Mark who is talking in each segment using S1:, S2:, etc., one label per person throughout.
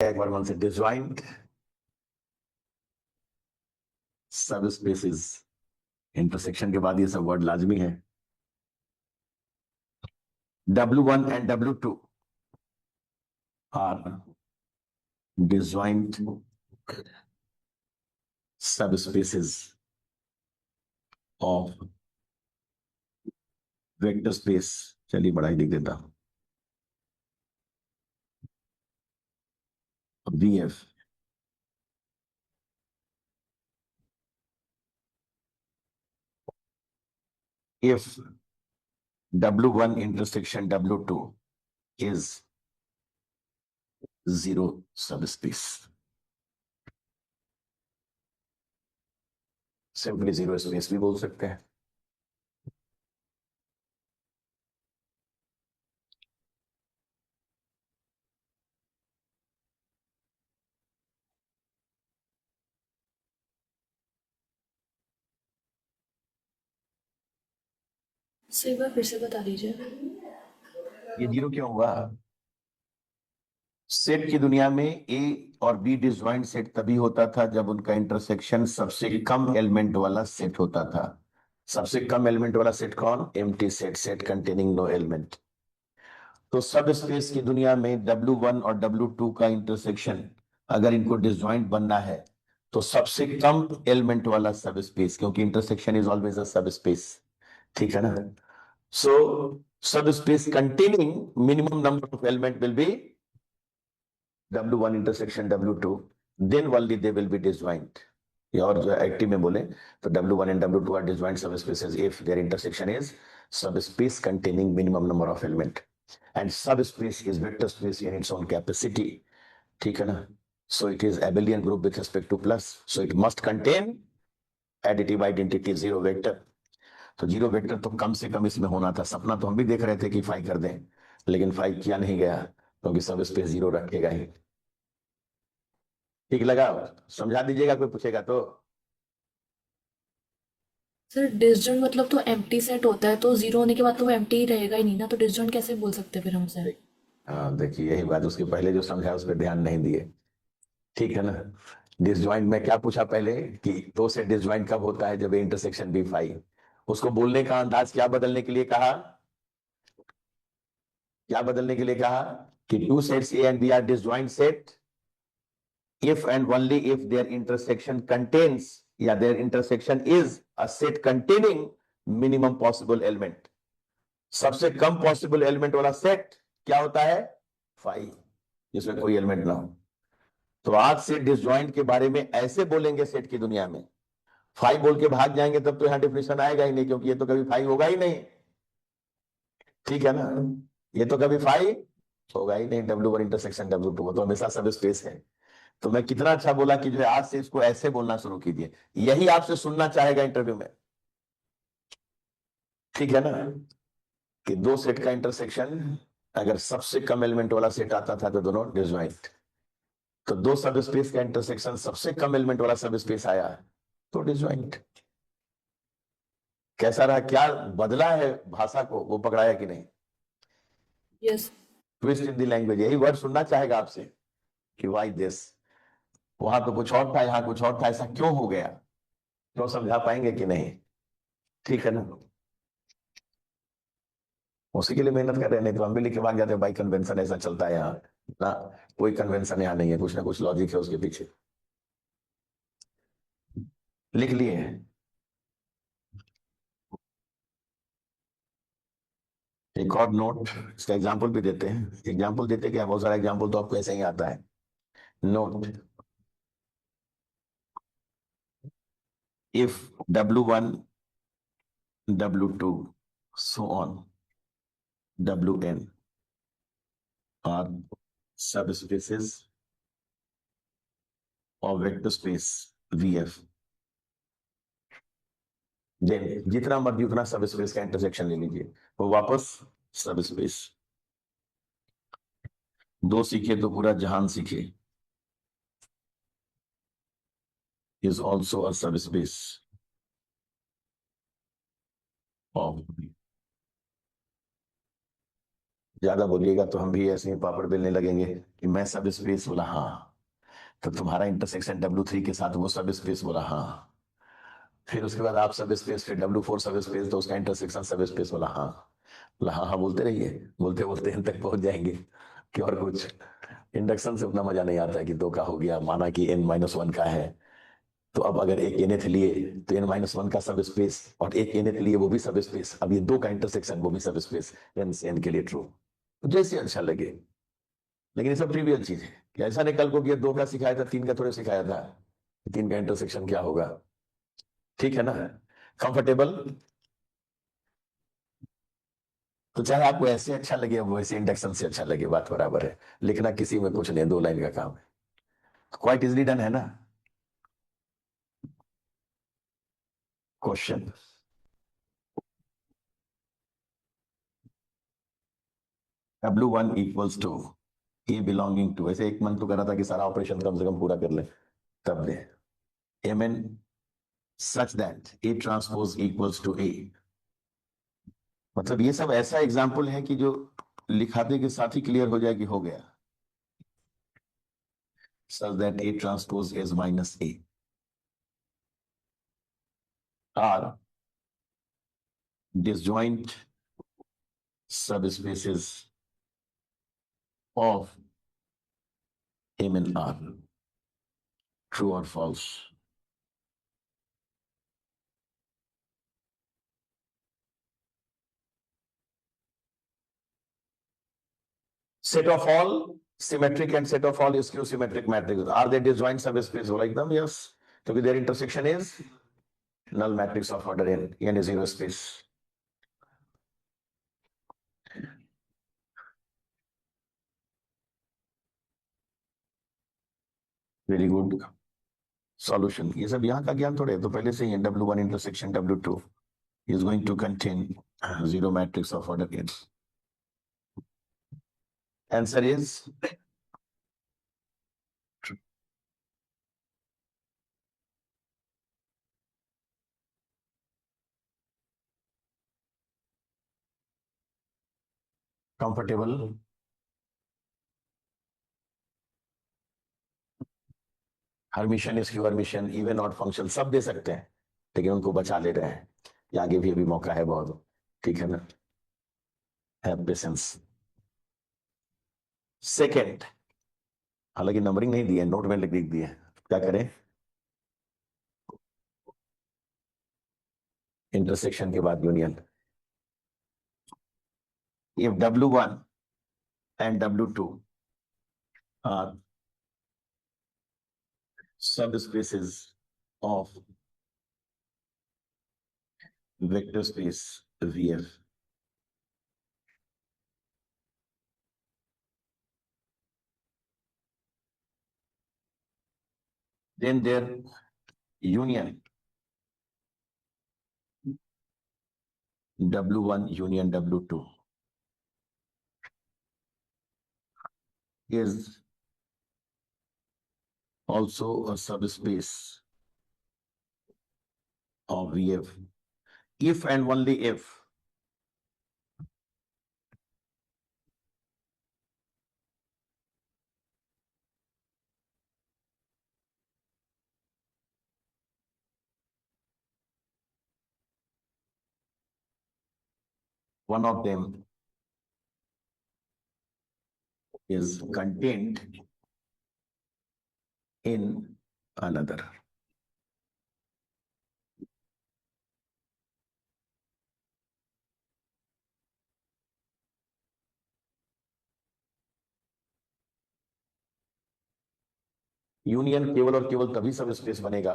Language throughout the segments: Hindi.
S1: एक बार मन से डिसजॉइंट सब स्पेसिस इंटरसेक्शन के बाद ये सब वर्ड लाजमी है। W1 and W2 are disjoint subspaces of vector space. चलिए बड़ा ही लिख देता हूं, VF if W1 intersection W2 is zero subspace, simply zero space भी बोल सकते हैं।
S2: सर एक बार फिर से बता दीजिए।
S1: ये जीरो क्यों हुआ? सेट की दुनिया में ए और बी डिसजॉइंट सेट तभी होता था जब उनका इंटरसेक्शन सबसे कम एलिमेंट वाला सेट होता था। सबसे कम एलिमेंट वाला सेट कौन? Empty set, set containing no element. तो सब स्पेस की दुनिया में W1 और W2 का इंटरसेक्शन अगर इनको डिसजॉइंट बनना है तो सबसे कम एलिमेंट वाला सब स्पेस, क्योंकि इंटरसेक्शन इज ऑलवेज अ सब स्पेस, ठीक है ना? सो सब space containing minimum number of element will be W1 intersection W2, then only they will be disjoint। और जो एक्टिव में बोले तो W1 and W2 are disjoint subspaces if their intersection is subspace containing minimum number of element, and subspace is vector space in its own capacity, ठीक है ना? So it is abelian group with respect to plus, so it must contain additive identity zero vector। तो जीरो वेक्टर तो कम से कम इसमें होना था। सपना तो हम भी देख रहे थे कि फाई कर दें, लेकिन फाई किया नहीं गया क्योंकि सब स्पेस जीरो रखेगा ही। ठीक लगा? समझा दीजिएगा, कोई पूछेगा तो।
S2: सर डिसजॉइंट मतलब तो एम्प्टी सेट होता है, तो जीरो होने के बाद तो वो एम्प्टी ही रहेगा ही नहीं ना, तो डिसजॉइंट कैसे बोल सकते हैं फिर हम उसे?
S1: हाँ देखिए, यही बात उसके पहले जो समझा उस पर ध्यान नहीं दिए, ठीक है ना? डिसजॉइंट में क्या पूछा पहले कि दो से डिसजॉइंट कब होता है? जब इंटरसेक्शन बी फाई। उसको बोलने का अंदाज क्या बदलने के लिए कहा? क्या बदलने के लिए कहा? कि two sets A and B are disjoint set if and only if their intersection contains या their intersection is a set containing minimum possible element। सबसे कम पॉसिबल एलिमेंट वाला सेट क्या होता है? फाइव, जिसमें कोई एलिमेंट ना हो। तो आज से डिसजॉइंट के बारे में ऐसे बोलेंगे सेट की दुनिया में, फाइव बोल के भाग जाएंगे तब तो यहां डिफिनेशन आएगा ही नहीं, क्योंकि ये तो कभी फाइव होगा ही नहीं, ठीक है ना? ये तो कभी फाइव होगा ही नहीं। W1 इंटरसेक्शन W2 तो हमेशा सब स्पेस है। तो मैं कितना अच्छा बोला कि जो है आज से इसको ऐसे बोलना शुरू कीजिए, यही आपसे सुनना चाहेगा इंटरव्यू में, ठीक है ना? कि दो सेट का इंटरसेक्शन अगर सबसे कम एलिमेंट वाला सेट आता था तो दोनों डिसजॉइंट, तो दो सब स्पेस का इंटरसेक्शन सबसे कम एलिमेंट वाला सब स्पेस आया तो डिसजॉइंट। कैसा रहा? क्या बदला है भाषा को, वो पकड़ाया कि नहीं?
S2: Yes.
S1: Twist in the language, यही वर्ड सुनना चाहेगा आपसे कि वाई दिस। वहां तो कुछ और था, यहाँ कुछ और था, ऐसा क्यों हो गया? क्यों? समझा पाएंगे कि नहीं? ठीक है ना? उसी के लिए मेहनत कर रहे हैं, नहीं तो हम भी लिख के भाग जाते हैं भाई कन्वेंशन ऐसा चलता है यहाँ ना। कोई कन्वेंशन यहाँ नहीं है, कुछ ना कुछ लॉजिक है उसके पीछे। लिख लिए? एक और नोट, इसका एग्जाम्पल भी देते हैं। एग्जाम्पल देते क्या, बहुत सारा एग्जाम्पल तो आपको ऐसे ही आता है। Note, if W1 W2 so on Wn are subspaces of vector space VF, then जितना मर्जी उतना सब स्पेस का इंटरसेक्शन ले लीजिए, वो वापस सब स्पेस। दो सीखे तो पूरा जहान सीखे is also a subspace of ज्यादा बोलिएगा तो हम भी ऐसे ही पापड़ बेलने लगेंगे कि मैं सब स्पेस बोला हाँ, तो तुम्हारा इंटरसेक्शन W3 के साथ वो सब स्पेस बोला हाँ, फिर उसके बाद आप सब स्पेस, फिर W4 सब स्पेस, तो उसका इंटरसेक्शन सब स्पेस बोला हाँ। बोला हाँ हाँ बोलते रहिए, बोलते बोलते एन तक पहुंच जाएंगे कि और कुछ। इंडक्शन से उतना मजा नहीं आता है कि दो का हो गया, माना कि n-1 का है, तो अब अगर एक nth लिए तो n-1 का सब स्पेस, और एक nth लिए वो भी सब स्पेस, अब ये दो का इंटरसेक्शन वो भी सब स्पेस, n से n के लिए ट्रू, जैसे अच्छा लगे। लेकिन ये सब ट्रिवियल चीज है कि ऐसा नहीं कल को कि ये दो का सिखाया था तीन का थोड़े सिखाया था, तीन का इंटरसेक्शन क्या होगा। ठीक है ना, कंफर्टेबल। तो चाहे आपको ऐसे अच्छा लगे वैसे इंडक्शन से अच्छा लगे, बात बराबर है। लिखना किसी में कुछ नहीं, दो लाइन का काम है, क्वाइट इजली डन है ना। Question, W1 equals to a belonging to, ऐसे एक मन तो करा था कि सारा ऑपरेशन कम से कम पूरा कर ले, तब दे Mn such that A transpose equals to A। मतलब ये सब ऐसा एग्जाम्पल है कि जो लिखाते के साथ ही क्लियर हो जाए कि हो गया। such that A transpose is minus A are disjoint subspaces of M and R, true or false। set of all symmetric and set of all skew symmetric matrices, are they disjoint subspace? Like them, yes, because their intersection is null matrix of order n is zero space। Very good solution. ये सब यहाँ का ज्ञान थोड़े, तो पहले से ही W1 intersection W2 is going to contain zero matrix of order n। Answer is comfortable। Hermitian, skew Hermitian, even odd function सब दे सकते हैं, लेकिन उनको बचा ले रहे हैं, ये आगे भी अभी मौका है बहुत। ठीक है ना, हैव पेशेंस। सेकेंड, हालांकि नंबरिंग नहीं दी है, नोट में लिख दिए, क्या करें, इंटरसेक्शन के बाद union. if W1 and W2 are subspaces of vector space VF, then their union W1 union W2 is also a subspace of VF if and only if one of them is contained in another। Union केवल और केवल तभी सब स्पेस बनेगा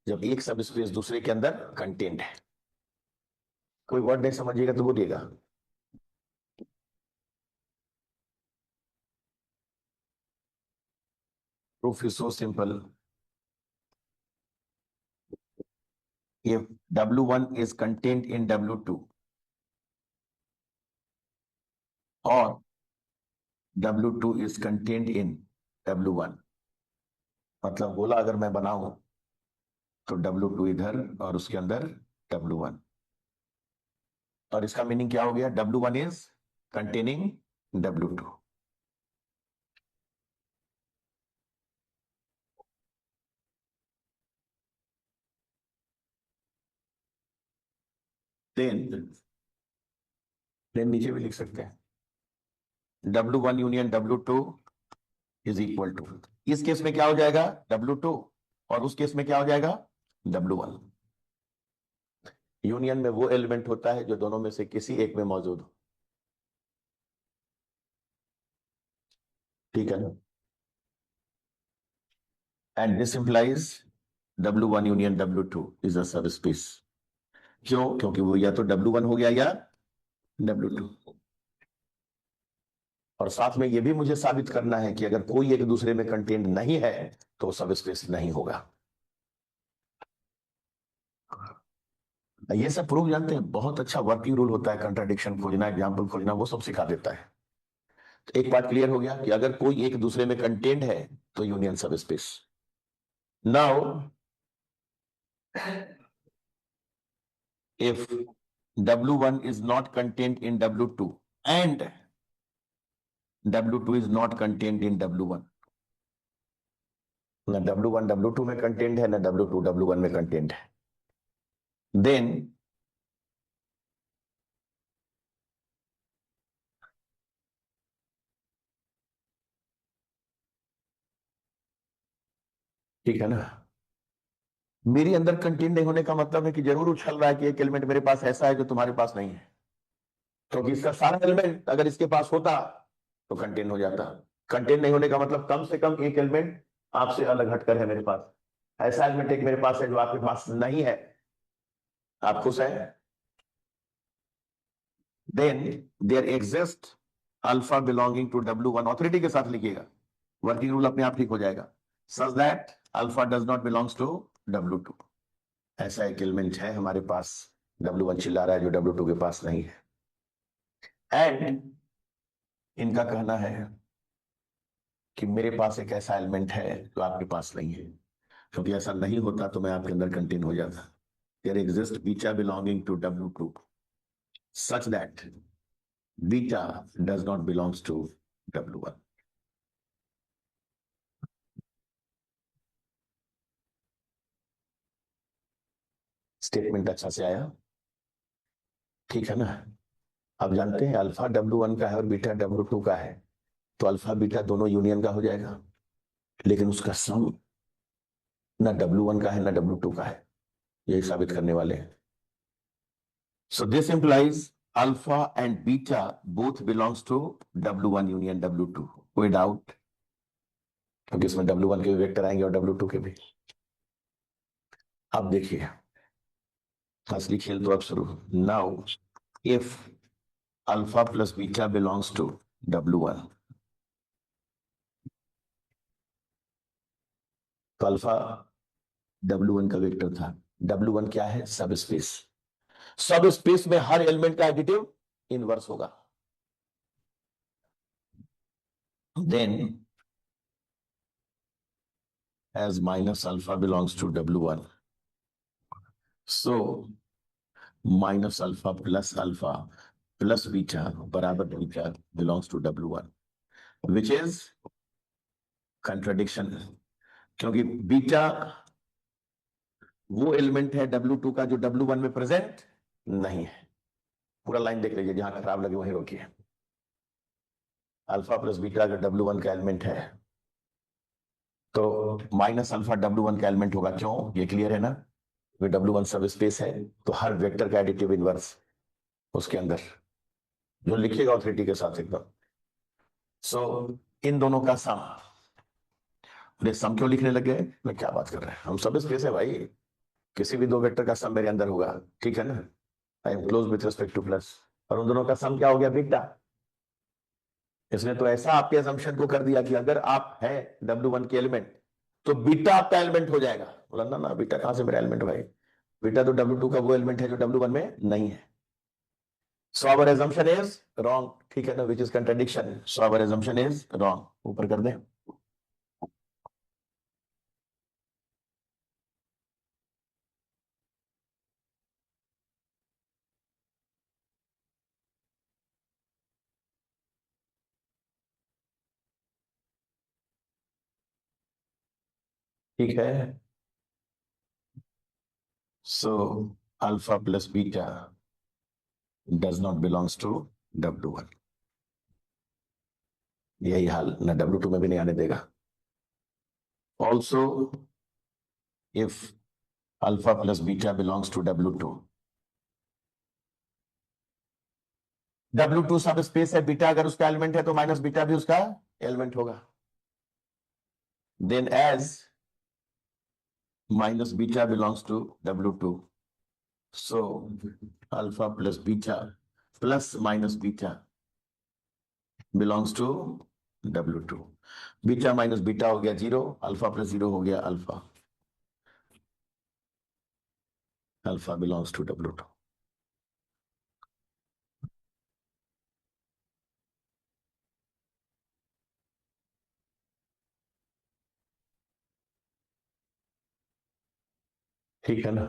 S1: जब एक सब स्पेस दूसरे के अंदर कंटेंट है। कोई वर्ड नहीं समझिएगा तो बोलिएगा। Proof is so simple. if W1 is contained in W2 or W2 is contained in W1, मतलब गोला अगर मैं बनाऊं तो W2 इधर और उसके अंदर W1, और इसका मीनिंग क्या हो गया, W1 is containing W2. Then नीचे भी लिख सकते हैं W1 union W2 is equal to, इस केस में क्या हो जाएगा W2, और उस केस में क्या हो जाएगा W1। यूनियन में वो एलिमेंट होता है जो दोनों में से किसी एक में मौजूद हो, ठीक है ना। And this implies W1 union W2 is a सब स्पेस। क्यों? क्योंकि वो या तो W1 हो गया या W2। और साथ में ये भी मुझे साबित करना है कि अगर कोई एक दूसरे में कंटेंट नहीं है तो सब स्पेस नहीं होगा। ये सब प्रूफ जानते हैं, बहुत अच्छा वर्किंग रूल होता है, कंट्राडिक्शन खोजना, एग्जाम्पल खोजना, वो सब सिखा देता है। तो एक बात क्लियर हो गया कि अगर कोई एक दूसरे में कंटेंट है तो यूनियन सब space. Now if W1 is not contained in W2 and W2 is not contained in W1, ना W1 W2 में कंटेंट है, ना W2 W1 में कंटेंट है, देन ठीक है ना। मेरी अंदर कंटेंट नहीं होने का मतलब है कि जरूर उछल रहा है कि एक एलिमेंट मेरे पास ऐसा है जो तुम्हारे पास नहीं है, क्योंकि इसका सारा एलिमेंट अगर इसके पास होता तो कंटेंट हो जाता। कंटेंट नहीं होने का मतलब कम से कम एक एलिमेंट आपसे अलग हटकर है मेरे पास। ऐसा एलिमेंट एक मेरे पास है जो आपके पास नहीं है। आप खुश है? Then there exist alpha belonging to W1, authority के साथ लिखिएगा, वर्किंग रूल अपने आप ठीक हो जाएगा, such that alpha does not belongs to W2। ऐसा एक एलिमेंट है हमारे पास, W1 चिल्ला रहा है, जो W2 के पास नहीं है। एंड इनका कहना है कि मेरे पास एक ऐसा एलिमेंट है जो आपके पास नहीं है, क्योंकि ऐसा नहीं होता तो मैं आपके अंदर कंटेन हो जाता। There exist beta belonging to W2 such that beta does not belongs to W1। Statement अच्छा से आया, ठीक है ना। अब जानते हैं अल्फा W1 का है और बीटा W2 का है, तो अल्फा बीटा दोनों यूनियन का हो जाएगा, लेकिन उसका सम ना W1 का है ना W2 का है, यही साबित करने वाले हैं। So this implies alpha and beta both belongs to W1 union W2, कोई डाउट? क्योंकि इसमें W1 के भी वेक्टर आएंगे और W2 के भी। अब देखिए असली खेल तो अब शुरू। Now if alpha plus beta belongs to W1, तो अल्फा W1 का वेक्टर था। W1 क्या है? सब स्पेस। सब स्पेस में हर एलिमेंट का एडिटिव इनवर्स होगा। Then as minus alpha belongs to W1, so minus alpha plus beta बराबर beta belongs to W1, which is contradiction, क्योंकि बीटा वो एलिमेंट है W2 का जो W1 में प्रेजेंट नहीं है। पूरा लाइन देख लीजिए, जहां खराब लगे वहीं रोकिए। अल्फा प्लस बीटा अगर W1 का एलिमेंट है तो माइनस अल्फा W1 का एलिमेंट होगा। क्यों? ये क्लियर है ना, W1 सब स्पेस है तो हर वेक्टर का एडिटिव इनवर्स उसके अंदर, जो लिखिएगा ऑथोरिटी के साथ एकदम। सो इन दोनों का सम, अरे सम क्यों लिखने लगे? मैं क्या बात कर रहे हैं, हम सब स्पेस है भाई, किसी भी दो वेक्टर का सम मेरे अंदर होगा, ठीक है ना। I am close with respect two plus, और उन दोनों का सम क्या हो गया? बीटा। इसने तो ऐसा आपके असम्पशन को कर दिया कि अगर आप है W1 के एलिमेंट तो बीटा आपका एलिमेंट हो जाएगा। बोला ना ना, बीटा कहां से मेरा एलिमेंट भाई, बीटा तो W2 का वो एलिमेंट है जो W1 में नहीं है। So our assumption is wrong, ठीक है ना, which is contradiction. So our assumption is wrong, ऊपर कर दें। ठीक है। So alpha plus beta does not belongs to W1। यही हाल ना W2 में भी नहीं आने देगा। Also if alpha plus beta belongs to W2, W2 सब स्पेस है, बीटा अगर उसका एलिमेंट है तो माइनस बीटा भी उसका एलिमेंट होगा। Then as minus beta belongs to W2, so alpha plus beta plus minus beta belongs to W2। Beta minus beta हो गया जीरो, अल्फा प्लस जीरो हो गया alpha. Alpha belongs to W2। ठीक है ना।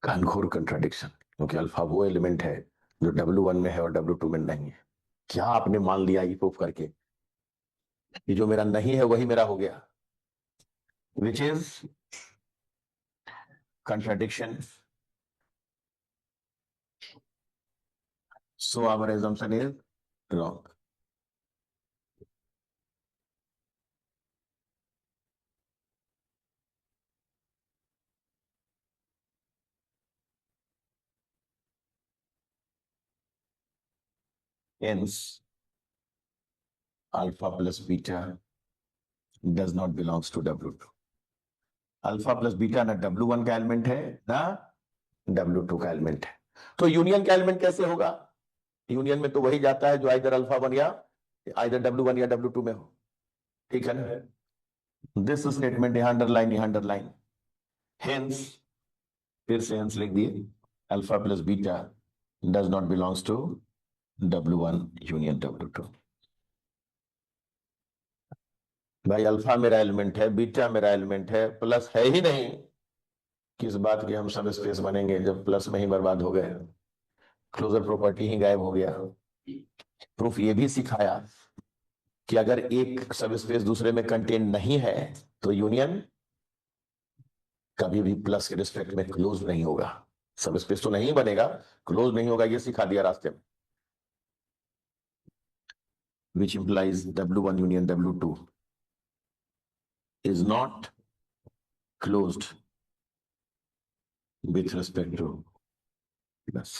S1: घनघोर कंट्राडिक्शन, क्योंकि अल्फा वो एलिमेंट है जो W1 में है और W2 में नहीं है। क्या आपने मान लिया ये प्रूफ करके कि जो मेरा नहीं है वही मेरा हो गया, which is contradiction, so our assumption is wrong। hence alpha plus beta does not belongs to W2। Alpha plus beta ना W1 का एलिमेंट है ना W2 का एलिमेंट है। तो यूनियन का एलिमेंट कैसे होगा? यूनियन में तो वही जाता है जो आइदर अल्फा वन या आइदर W1 या W2 में हो। ठीक है ना। दिस स्टेटमेंट यहाँ अंडरलाइन, यहाँ अंडरलाइन। हेंस, फिर से हेंस लिख दिए, alpha plus beta does not belongs to W1 union W2। भाई अल्फा मेरा एलिमेंट है, बीटा मेरा एलिमेंट है, प्लस है ही नहीं। किस बात के हम सब स्पेस बनेंगे जब प्लस में ही बर्बाद हो गए, क्लोजर प्रॉपर्टी ही गायब हो गया। प्रूफ ये भी सिखाया कि अगर एक सब स्पेस दूसरे में कंटेन नहीं है तो यूनियन कभी भी प्लस के रिस्पेक्ट में क्लोज नहीं होगा। सब स्पेस तो नहीं बनेगा, क्लोज नहीं होगा, ये सिखा दिया रास्ते में। which implies W1 union W2 is not closed with respect to plus।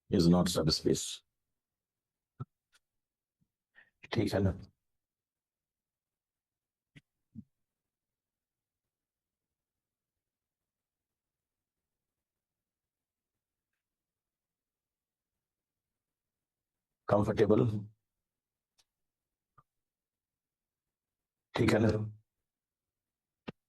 S1: is not subspace। ठीक है ना। कंफर्टेबल, ठीक है ना।